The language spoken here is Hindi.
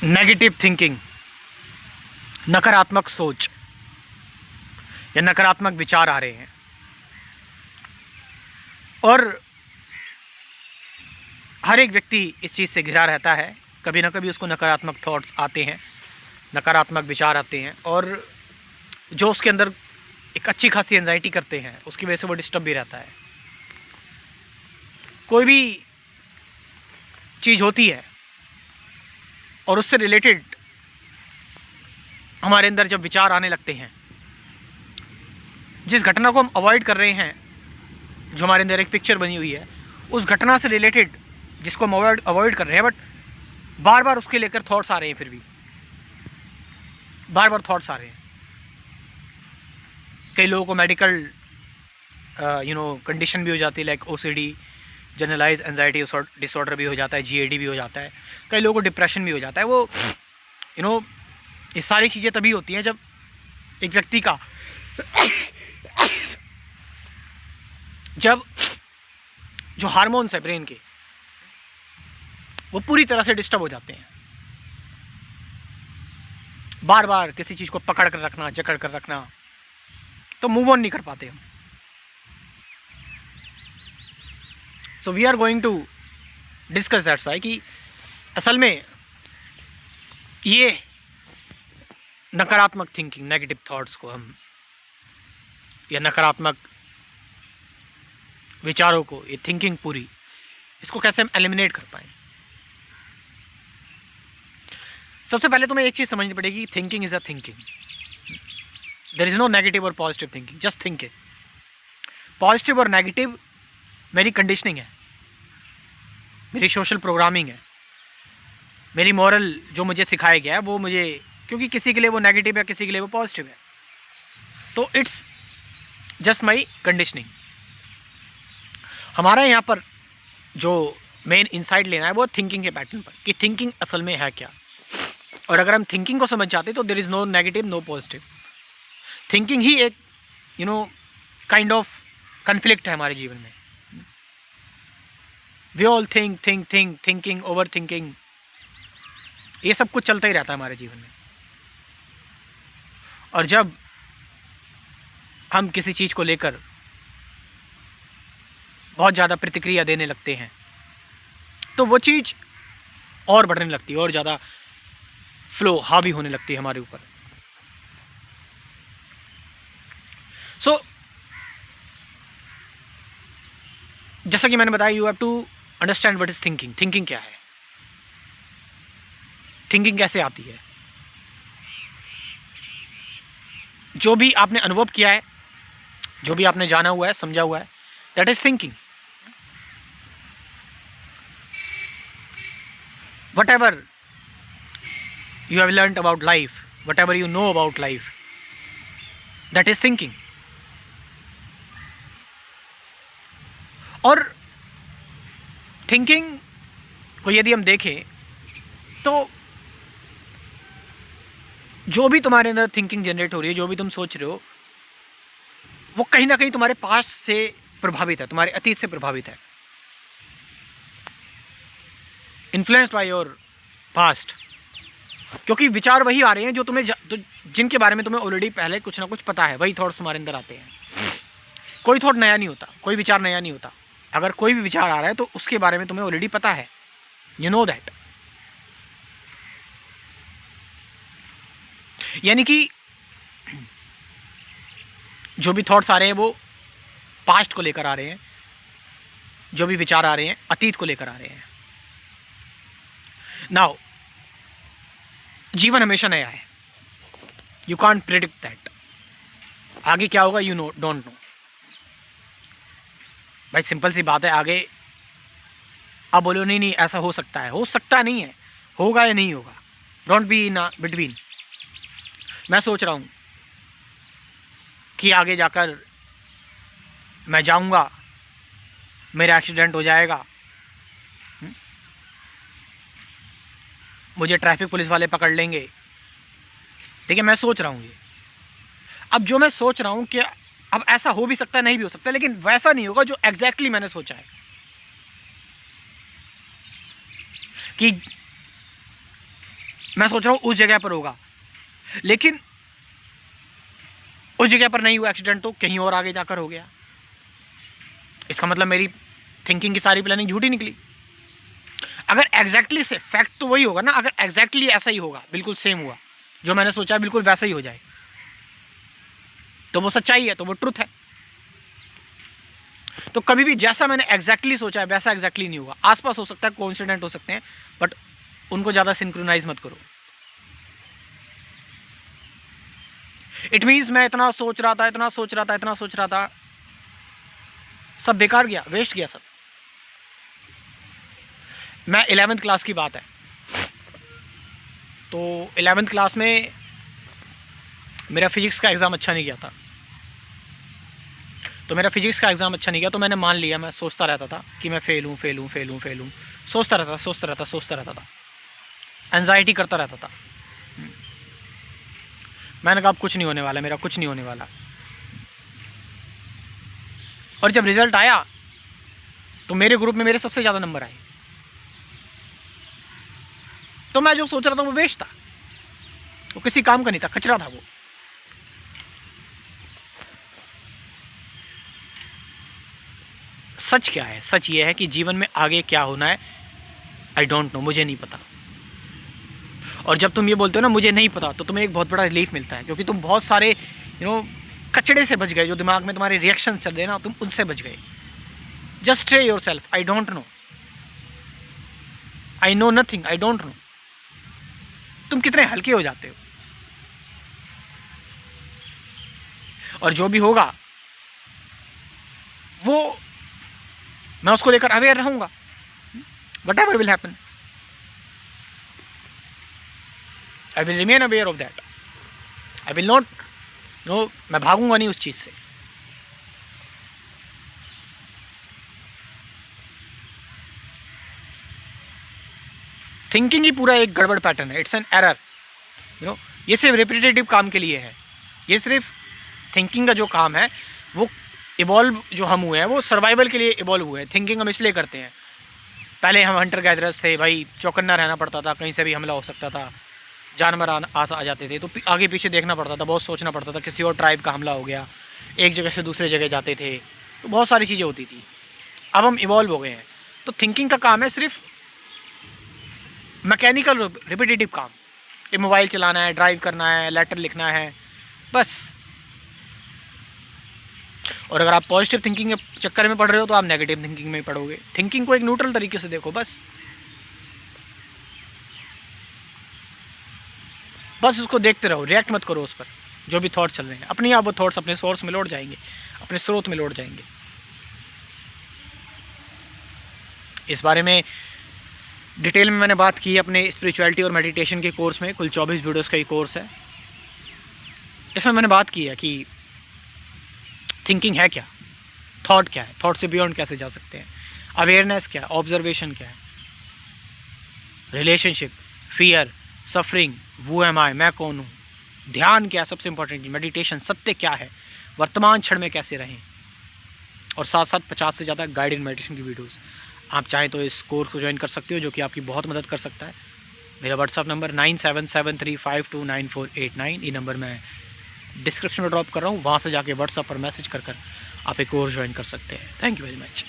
नेगेटिव थिंकिंग, नकारात्मक सोच या नकारात्मक विचार आ रहे हैं और हर एक व्यक्ति इस चीज़ से घिरा रहता है। कभी ना कभी उसको नकारात्मक थॉट्स आते हैं, नकारात्मक विचार आते हैं और जो उसके अंदर एक अच्छी खासी एंजाइटी करते हैं उसकी वजह से वो डिस्टर्ब भी रहता है। कोई भी चीज़ होती है और उससे रिलेटेड हमारे अंदर जब विचार आने लगते हैं, जिस घटना को हम अवॉइड कर रहे हैं, जो हमारे अंदर एक पिक्चर बनी हुई है उस घटना से रिलेटेड जिसको हम अवॉइड कर रहे हैं, बट बार बार उसके लेकर थॉट्स आ रहे हैं, फिर भी बार बार थॉट्स आ रहे हैं। कई लोगों को मेडिकल कंडीशन भी हो जाती है, like OCD, generalize anxiety disorder भी हो जाता है, जीएडी भी हो जाता है। कई लोगों को डिप्रेशन भी हो जाता है। वो ये सारी चीज़ें तभी होती हैं जब एक व्यक्ति का जब जो हार्मोन्स है ब्रेन के वो पूरी तरह से डिस्टर्ब हो जाते हैं। बार बार किसी चीज़ को पकड़ कर रखना, जकड़ कर रखना, तो मूव ऑन नहीं कर पाते हम। So we are going to discuss that's why कि असल में ये नकारात्मक थिंकिंग, नेगेटिव थॉट्स को हम या नकारात्मक विचारों को, ये थिंकिंग पूरी, इसको कैसे हम एलिमिनेट कर पाएँ। सबसे पहले तुम्हें एक चीज़ समझनी पड़ेगी, thinking is a thinking. There is no negative और positive thinking, just thinking. Positive और नेगेटिव मेरी कंडीशनिंग है, मेरी सोशल प्रोग्रामिंग है, मेरी मॉरल जो मुझे सिखाया गया है वो मुझे, क्योंकि किसी के लिए वो नेगेटिव है, किसी के लिए वो पॉजिटिव है, तो इट्स जस्ट माई कंडीशनिंग। हमारा यहाँ पर जो मेन इंसाइट लेना है वो थिंकिंग के पैटर्न पर, कि थिंकिंग असल में है क्या। और अगर हम थिंकिंग को समझ जाते तो there is no negative, no positive. Thinking ही एक काइंड ऑफ कन्फ्लिक्ट है हमारे जीवन में। We all thinking, over thinking, ये सब कुछ चलता ही रहता है हमारे जीवन में। और जब हम किसी चीज़ को लेकर बहुत ज़्यादा प्रतिक्रिया देने लगते हैं तो वो चीज़ और बढ़ने लगती है और ज़्यादा फ्लो हावी होने लगती है हमारे ऊपर। सो जैसा कि मैंने बताया, you have to understand what is thinking. Thinking क्या है, थिंकिंग कैसे आती है। जो भी आपने अनुभव किया है, जो भी आपने जाना हुआ है, समझा हुआ है, that is thinking. whatever you have learned about life, whatever you know about life, that is thinking. और थिंकिंग को यदि हम देखें तो जो भी तुम्हारे अंदर थिंकिंग जनरेट हो रही है, जो भी तुम सोच रहे हो, वो कहीं ना कहीं तुम्हारे पास्ट से प्रभावित है, तुम्हारे अतीत से प्रभावित है, इन्फ्लुएंस्ड बाय योर पास्ट। क्योंकि विचार वही आ रहे हैं जो तुम्हें जिनके बारे में तुम्हें ऑलरेडी पहले कुछ ना कुछ पता है, वही थॉट्स तुम्हारे अंदर आते हैं। कोई थॉट नया नहीं होता, कोई विचार नया नहीं होता। अगर कोई भी विचार आ रहा है तो उसके बारे में तुम्हें ऑलरेडी पता है, यू नो दैट। यानी कि जो भी थॉट्स आ रहे हैं वो पास्ट को लेकर आ रहे हैं, जो भी विचार आ रहे हैं अतीत को लेकर आ रहे हैं। नाउ जीवन हमेशा नया है, यू कांट प्रेडिक्ट दैट। आगे क्या होगा यू डोंट नो। भाई सिंपल सी बात है, आगे अब बोलो नहीं ऐसा हो सकता है, हो सकता नहीं है, होगा या नहीं होगा, डोंट बी इन बिटवीन। मैं सोच रहा हूँ कि आगे जाकर मैं जाऊँगा, मेरा एक्सीडेंट हो जाएगा, मुझे ट्रैफिक पुलिस वाले पकड़ लेंगे, ठीक है, मैं सोच रहा हूँ ये। अब जो मैं सोच रहा हूँ कि अब ऐसा हो भी सकता है, नहीं भी हो सकता, लेकिन वैसा नहीं होगा जो एग्जैक्टली मैंने सोचा है। कि मैं सोच रहा हूँ उस जगह पर होगा, लेकिन उस जगह पर नहीं हुआ एक्सीडेंट, तो कहीं और आगे जाकर हो गया। इसका मतलब मेरी थिंकिंग की सारी प्लानिंग झूठी निकली। अगर एग्जैक्टली से फैक्ट तो वही होगा ना, अगर एग्जैक्टली ऐसा ही होगा, बिल्कुल सेम हुआ, जो मैंने सोचा बिल्कुल वैसा ही हो जाए, तो वो सच्चाई है, तो वो ट्रुथ है। तो कभी भी जैसा मैंने एग्जैक्टली सोचा है वैसा एग्जैक्टली नहीं होगा। आसपास हो सकता है, कोइंसिडेंट हो सकते हैं, बट उनको ज़्यादा सिंक्रोनाइज मत करो। इट मीन्स मैं इतना सोच रहा था, इतना सोच रहा था, इतना सोच रहा था, सब बेकार गया, वेस्ट गया सब। मैं 11th क्लास की बात है, तो 11th क्लास में मेरा फिजिक्स का एग्ज़ाम अच्छा नहीं गया था। तो मेरा फिजिक्स का एग्ज़ाम अच्छा नहीं गया, तो मैंने मान लिया, मैं सोचता रहता था कि मैं फेल हूँ, फेल हूँ, फेल हूँ, फेल हूँ, सोचता रहता था, एंजाइटी करता रहता था। मैंने कहा अब कुछ नहीं होने वाला, मेरा कुछ नहीं होने वाला। और जब रिजल्ट आया तो मेरे ग्रुप में मेरे सबसे ज़्यादा नंबर आए। तो मैं जो सोच रहा था वो वेस्ट था, वो किसी काम का नहीं था, कचरा था वो। सच क्या है? सच ये है कि जीवन में आगे क्या होना है, आई डोंट नो, मुझे नहीं पता। और जब तुम ये बोलते हो ना मुझे नहीं पता, तो तुम्हें एक बहुत बड़ा रिलीफ मिलता है, क्योंकि तुम बहुत सारे कचड़े से बच गए, जो दिमाग में तुम्हारे रिएक्शन चल रहे हैं ना, तुम उनसे बच गए। Just say your self, I don't know, I know nothing, I don't know. तुम कितने हल्के हो जाते हो। और जो भी होगा वो मैं उसको लेकर अवेयर रहूंगा। What ever will happen, I will remain aware of that. I will not मैं भागूंगा नहीं उस चीज से। थिंकिंग ही पूरा एक गड़बड़ पैटर्न है, इट्स एन एरर। ये सिर्फ रिपीटेटिव काम के लिए है। ये सिर्फ थिंकिंग का जो काम है वो इवॉल्व जो हम हुए हैं वो सर्वाइवल के लिए इवॉल्व हुए हैं। थिंकिंग हम इसलिए करते हैं, पहले हम हंटर गैदरर्स थे भाई, चौकन्ना रहना पड़ता था, कहीं से भी हमला हो सकता था, जानवर आ जाते थे, तो आगे पीछे देखना पड़ता था, बहुत सोचना पड़ता था, किसी और ट्राइब का हमला हो गया, एक जगह से दूसरे जगह जाते थे, तो बहुत सारी चीज़ें होती थी। अब हम इवॉल्व हो गए हैं, तो थिंकिंग का काम है सिर्फ मैकेनिकल रिपीटेटिव काम। एक मोबाइल चलाना है, ड्राइव करना है, लेटर लिखना है, बस। और अगर आप पॉजिटिव थिंकिंग के चक्कर में पढ़ रहे हो तो आप नेगेटिव थिंकिंग में पढ़ोगे। थिंकिंग को एक न्यूट्रल तरीके से देखो, बस उसको देखते रहो, रिएक्ट मत करो उस पर। जो भी थॉट चल रहे हैं अपने आप वो थॉट्स अपने सोर्स में लौट जाएंगे, अपने स्रोत में लौट जाएंगे। इस बारे में डिटेल में मैंने बात की अपने स्पिरिचुअलिटी और मेडिटेशन के कोर्स में। कुल 24 वीडियोस का ये कोर्स है। इसमें मैंने बात की है कि थिंकिंग है क्या, थॉट क्या है, थॉट से बियॉन्ड कैसे जा सकते हैं, अवेयरनेस क्या है, ऑब्जर्वेशन क्या है, रिलेशनशिप, फियर, सफरिंग, वो एम आई, मैं कौन हूँ, ध्यान क्या है, सबसे इंपॉर्टेंट मेडिटेशन, सत्य क्या है, वर्तमान क्षण में कैसे रहें, और साथ साथ 50 से ज़्यादा गाइडेड मेडिटेशन की वीडियोस। आप चाहें तो इस कोर्स को ज्वाइन कर सकते हो, जो कि आपकी बहुत मदद कर सकता है। मेरा व्हाट्सअप नंबर 9773529489, ये नंबर मैं डिस्क्रिप्शन में ड्रॉप कर रहा हूँ, वहाँ से जाके व्हाट्सअप पर मैसेज कर आप एक कोर्स ज्वाइन कर सकते हैं। Thank you very much.